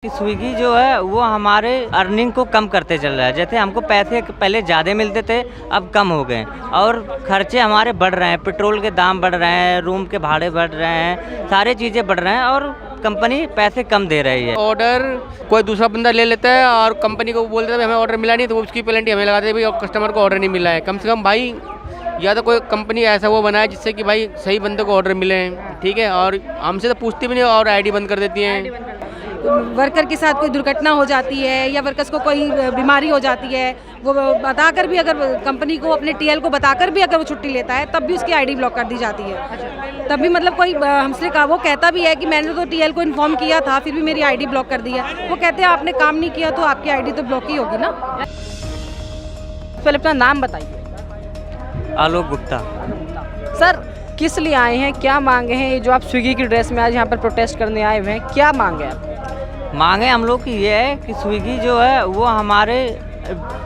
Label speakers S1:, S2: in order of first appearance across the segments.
S1: कि स्विगी जो है वो हमारे अर्निंग को कम करते चल रहा है। जैसे हमको पैसे पहले ज़्यादा मिलते थे, अब कम हो गए और खर्चे हमारे बढ़ रहे हैं। पेट्रोल के दाम बढ़ रहे हैं, रूम के भाड़े बढ़ रहे हैं, सारी चीज़ें बढ़ रहे हैं और कंपनी पैसे कम दे रही है।
S2: ऑर्डर कोई दूसरा बंदा ले लेता है और कंपनी को बोलता है हमें ऑर्डर मिला नहीं, तो वो उसकी पेनल्टी हमें लगाते हैं भाई, और कस्टमर को ऑर्डर नहीं मिला है। कम से कम भाई या तो कोई कंपनी ऐसा वो बनाए जिससे कि भाई सही बंदे को ऑर्डर मिले, ठीक है। और हमसे तो पूछती भी नहीं और आईडी बंद कर देती हैं।
S3: वर्कर के साथ कोई दुर्घटना हो जाती है या वर्कर्स को कोई बीमारी हो जाती है, वो बताकर भी, अगर कंपनी को अपने टीएल को बताकर भी अगर वो छुट्टी लेता है तब भी उसकी आईडी ब्लॉक कर दी जाती है। तब भी मतलब कोई हमसे कहा, वो कहता भी है कि मैंने तो टीएल को इन्फॉर्म किया था, फिर भी मेरी आईडी ब्लॉक कर दी है। वो कहते हैं आपने काम नहीं किया तो आपकी आईडी तो ब्लॉक ही होगी ना।
S4: पहले अपना नाम बताइए।
S1: आलोक गुप्ता।
S4: सर किस लिए आए हैं, क्या मांगे हैं? ये जो आप स्विगी की ड्रेस में आज यहाँ पर प्रोटेस्ट करने आए हुए हैं, क्या मांगे आप?
S1: मांगे हम लोग की ये है कि स्विगी जो है वो हमारे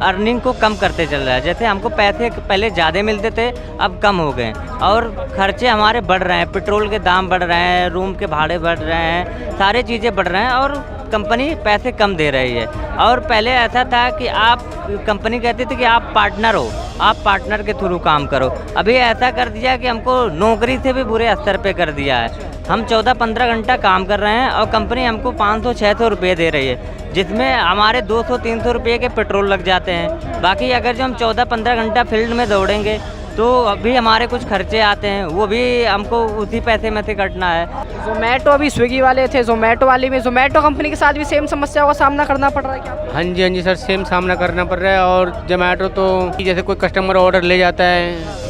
S1: अर्निंग को कम करते चल रहा है। जैसे हमको पैसे पहले ज़्यादा मिलते थे, अब कम हो गए और खर्चे हमारे बढ़ रहे हैं। पेट्रोल के दाम बढ़ रहे हैं, रूम के भाड़े बढ़ रहे हैं, सारी चीज़ें बढ़ रहे हैं और कंपनी पैसे कम दे रही है। और पहले ऐसा था कि आप कंपनी कहती थी कि आप पार्टनर हो, आप पार्टनर के थ्रू काम करो। अभी ऐसा कर दिया कि हमको नौकरी से भी बुरे स्तर पे कर दिया है। हम 14-15 घंटा काम कर रहे हैं और कंपनी हमको 500-600 रुपये दे रही है, जिसमें हमारे 200-300 रुपये के पेट्रोल लग जाते हैं। बाकी अगर जो हम 14-15 घंटा फील्ड में दौड़ेंगे तो अभी हमारे कुछ खर्चे आते हैं, वो भी हमको उसी पैसे में से कटना है।
S4: जोमेटो अभी स्विगी वाले थे, जोमेटो वाले में जोमेटो कंपनी के साथ भी सेम समस्याओं का सामना करना पड़ रहा है क्या?
S2: हाँ जी सर, सेम सामना करना पड़ रहा है। और जोमेटो तो जैसे कोई कस्टमर ऑर्डर ले जाता है,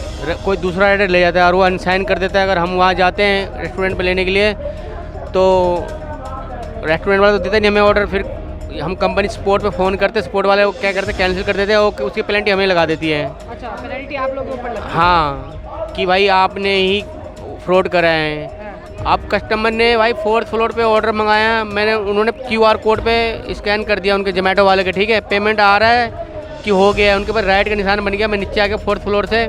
S2: कोई दूसरा ऑर्डर ले जाता है और वो अनसाइन कर देता है। अगर हम वहाँ जाते हैं रेस्टोरेंट पे लेने के लिए तो रेस्टोरेंट वाला तो देता नहीं हमें ऑर्डर। फिर हम कंपनी सपोर्ट पे फ़ोन करते, सपोर्ट वाले वो क्या करते, कैंसिल कर देते हैं, वो उसकी पेनल्टी हमें लगा देती है।
S4: अच्छा, पेनल्टी आप लोगों को ऊपर
S2: हाँ, कि भाई आपने ही फ्रॉड करा है। आप कस्टमर ने भाई 4th फ्लोर पे ऑर्डर मंगाया, मैंने उन्होंने QR कोड पे स्कैन कर दिया उनके जोमेटो वाले के, ठीक है। पेमेंट आ रहा है कि हो गया, उनके ऊपर राइट का निशान बन गया। मैं नीचे आके 4th फ्लोर से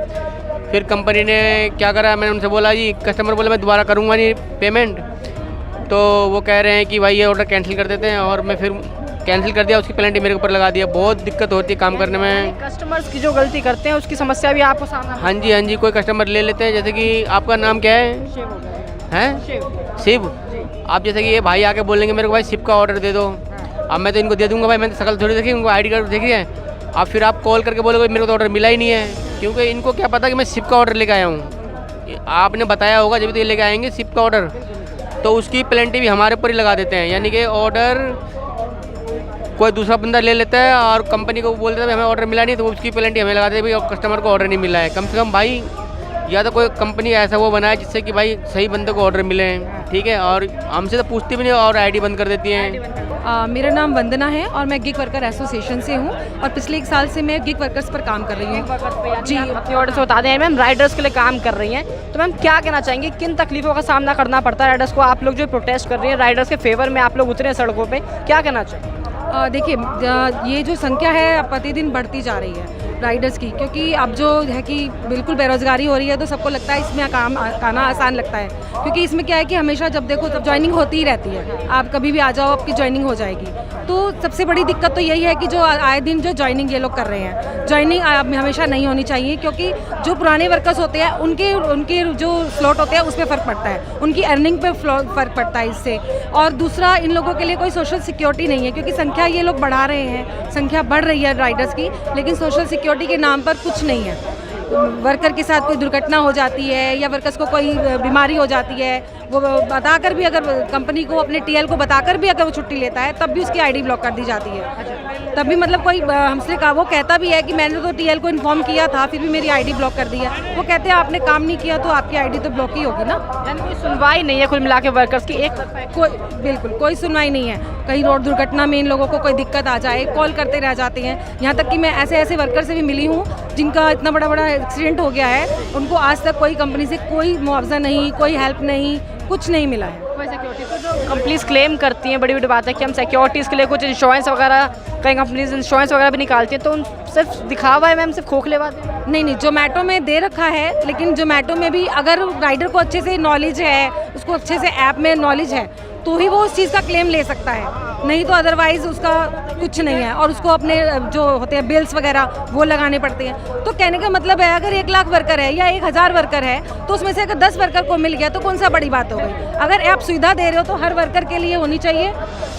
S2: फिर कंपनी ने क्या करा, मैंने उनसे बोला जी, कस्टमर बोला मैं दोबारा करूँगा नहीं पेमेंट, तो वो कह रहे हैं कि भाई ये ऑर्डर कैंसिल कर देते हैं। और मैं फिर कैंसिल कर दिया, उसकी पेनल्टी मेरे ऊपर लगा दिया। बहुत दिक्कत होती है काम करने में।
S4: कस्टमर्स की जो गलती करते हैं उसकी समस्या भी आपको सामना?
S2: हाँ जी, कोई कस्टमर ले लेते हैं। जैसे कि आपका नाम क्या है? हैं शिव। आप जैसे कि ये भाई आके बोलेंगे मेरे को भाई शिव का ऑर्डर दे दो, अब मैं तो इनको दे दूंगा भाई, मैंने शकल थोड़ी देखी, उनको ID कार्ड देखी है। आप फिर आप कॉल करके बोलोगे मेरे को तो ऑर्डर मिला ही नहीं है, क्योंकि इनको क्या पता कि मैं शिव का ऑर्डर लेके आया हूँ। आपने बताया होगा जब तो ये लेके आएंगे शिव का ऑर्डर, तो उसकी पेनल्टी भी हमारे ऊपर ही लगा देते हैं। यानी कि ऑर्डर कोई दूसरा बंदा ले लेता है और कंपनी को बोलता है हमें ऑर्डर मिला नहीं, तो उसकी पेनल्टी हमें लगाते हैं भाई, और कस्टमर को ऑर्डर नहीं मिला है। कम से कम भाई या तो कोई कंपनी ऐसा वो बनाए जिससे कि भाई सही बंदे को ऑर्डर मिले, ठीक है। और हमसे तो पूछती भी नहीं और आईडी बंद कर देती हैं।
S3: मेरा नाम वंदना है और मैं गिग वर्कर एसोसिएशन से हूँ और पिछले 1 साल से मैं गिग वर्कर्स पर काम कर रही हूँ।
S4: जी, अपनी ऑर्डर से बता दें मैम, राइडर्स के लिए काम कर रही हैं, तो मैम क्या कहना चाहेंगे, किन तकलीफों का सामना करना पड़ता है राइडर्स को? आप लोग जो प्रोटेस्ट कर रही हैं, राइडर्स के फेवर में आप लोग उतरे हैं सड़कों पर, क्या कहना चाहिए?
S3: देखिए, ये जो संख्या है प्रतिदिन बढ़ती जा रही है राइडर्स की, क्योंकि अब जो है कि बिल्कुल बेरोज़गारी हो रही है, तो सबको लगता है इसमें काम आना आसान लगता है। क्योंकि इसमें क्या है कि हमेशा जब देखो तब ज्वाइनिंग होती ही रहती है, आप कभी भी आ जाओ आपकी ज्वाइनिंग हो जाएगी। तो सबसे बड़ी दिक्कत तो यही है कि जो आए दिन जो ज्वाइनिंग ये लोग कर रहे हैं, ज्वाइनिंग हमेशा नहीं होनी चाहिए, क्योंकि जो पुराने वर्कर्स होते हैं उनके जो स्लॉट होते हैं उस पर फ़र्क पड़ता है, उनकी अर्निंग पे फ़र्क पड़ता है इससे। और दूसरा, इन लोगों के लिए कोई सोशल सिक्योरिटी नहीं है, क्योंकि संख्या ये लोग बढ़ा रहे हैं, संख्या बढ़ रही है राइडर्स की, लेकिन सोशल सिक्योरिटी के नाम पर कुछ नहीं है। वर्कर के साथ कोई दुर्घटना हो जाती है या वर्कर्स को कोई बीमारी हो जाती है, वो बताकर भी, अगर कंपनी को अपने टीएल को बताकर भी अगर वो छुट्टी लेता है तब भी उसकी आईडी ब्लॉक कर दी जाती है। तब भी मतलब कोई हमसे कहा, वो कहता भी है कि मैंने तो टीएल को इन्फॉर्म किया था, फिर भी मेरी आईडी ब्लॉक कर दी है। वो कहते हैं आपने काम नहीं किया तो आपकी आईडी तो ब्लॉक ही होगी ना।
S4: यानी कोई सुनवाई नहीं है कुल मिला के वर्कर्स की?
S3: बिल्कुल कोई सुनवाई नहीं है। कहीं रोड दुर्घटना में इन लोगों को कोई दिक्कत आ जाए, कॉल करते रह जाते हैं। यहाँ तक कि मैं ऐसे वर्कर से भी मिली हूँ जिनका इतना बड़ा एक्सीडेंट हो गया है, उनको आज तक कोई कंपनी से कोई मुआवजा नहीं, कोई हेल्प नहीं, कुछ नहीं मिला है।
S4: सिक्योरिटी तो जो कंपनीज क्लेम करती हैं, बड़ी बात है कि हम सिक्योरिटीज़ के लिए कुछ इंश्योरेंस वगैरह, कई कंपनीज इंश्योरेंस वगैरह भी निकालती हैं, तो उन सिर्फ दिखावा है मैम, सिर्फ खोखले बात है?
S3: नहीं, जोमेटो में दे रखा है, लेकिन जोमेटो में भी अगर राइडर को अच्छे से नॉलेज है, उसको अच्छे से ऐप में नॉलेज है, तो ही वो उस चीज़ का क्लेम ले सकता है। नहीं तो अदरवाइज उसका कुछ नहीं है, और उसको अपने जो होते हैं बिल्स वगैरह वो लगाने पड़ते हैं। तो कहने का मतलब है अगर 1 लाख वर्कर है या 1000 वर्कर है तो उसमें से अगर 10 वर्कर को मिल गया तो कौन सा बड़ी बात हो गई। अगर आप सुविधा दे रहे हो तो हर वर्कर के लिए होनी चाहिए,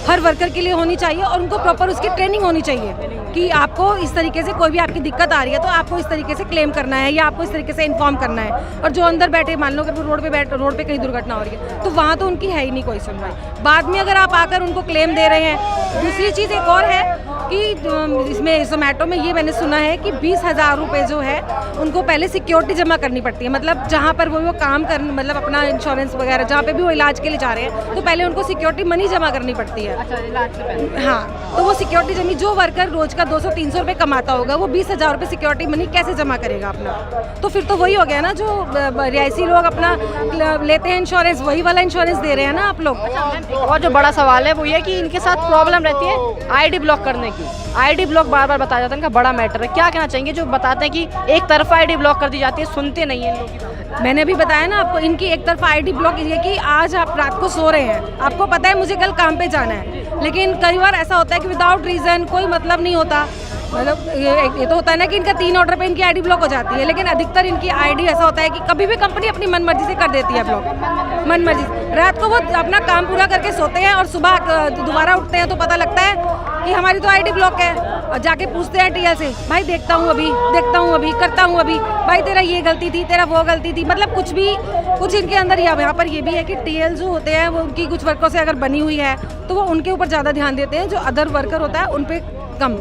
S3: हर वर्कर के लिए होनी चाहिए, और उनको प्रॉपर उसकी ट्रेनिंग होनी चाहिए कि आपको इस तरीके से कोई भी आपकी दिक्कत आ रही है तो आपको इस तरीके से क्लेम करना है या आपको इस तरीके से इन्फॉर्म करना है। और जो अंदर बैठे, मान लो अगर वो रोड पे कहीं दुर्घटना हो रही है तो वहाँ तो उनकी है ही नहीं कोई सुनवाई। बाद में अगर आप आकर उनको क्लेम दे रहे हैं। दूसरी चीज़ एक और है कि इसमें जोमेटो में ये मैंने सुना है कि 20,000 रुपये जो है उनको पहले सिक्योरिटी जमा करनी पड़ती है। मतलब जहाँ पर वो काम कर, मतलब अपना इंश्योरेंस वगैरह जहाँ पे भी वो इलाज के लिए जा रहे हैं तो पहले उनको सिक्योरिटी मनी जमा करनी पड़ती है।
S4: अच्छा, इलाज से पहले।
S3: हाँ, तो वो सिक्योरिटी जमी, जो वर्कर रोज का 200-300 रुपये कमाता होगा वो 20,000 रुपये सिक्योरिटी मनी कैसे जमा करेगा अपना। तो फिर तो वही हो गया ना, जो रियायती लोग अपना लेते हैं इंश्योरेंस, वही वाला इंश्योरेंस दे रहे हैं ना आप लोग।
S4: और जो बड़ा सवाल है वो ये कि इनके साथ प्रॉब्लम रहती है आईडी ब्लॉक करने की। आईडी ब्लॉक बार बार बताया जाता है, इनका बड़ा मैटर है। क्या कहना चाहेंगे जो बताते हैं कि एक तरफा आईडी ब्लॉक कर दी जाती है, सुनते नहीं है इन लोगों की।
S3: मैंने अभी बताया ना आपको, इनकी एक तरफा आईडी ब्लॉक ये कि आज आप रात को सो रहे हैं, आपको पता है मुझे कल काम पे जाना है, लेकिन कई बार ऐसा होता है कि विदाउट रीज़न, कोई मतलब नहीं होता। मतलब ये तो होता है ना कि इनका 3 ऑर्डर पे इनकी आईडी ब्लॉक हो जाती है, लेकिन अधिकतर इनकी आईडी ऐसा होता है कि कभी भी कंपनी अपनी मनमर्जी से कर देती है ब्लॉक, मनमर्जी से। रात को वो अपना काम पूरा करके सोते हैं और सुबह दोबारा उठते हैं तो पता लगता है कि हमारी तो आईडी ब्लॉक है, और जाके पूछते हैं टीएल से, भाई देखता हूँ अभी, करता हूँ अभी, भाई तेरा ये गलती थी, तेरा वो गलती थी। मतलब कुछ इनके अंदर यहाँ पर ये भी है कि टीएल जो होते हैं वो उनकी कुछ वर्करों से अगर बनी हुई है तो वो उनके ऊपर ज़्यादा ध्यान देते हैं, जो अदर वर्कर होता है उन पर कम।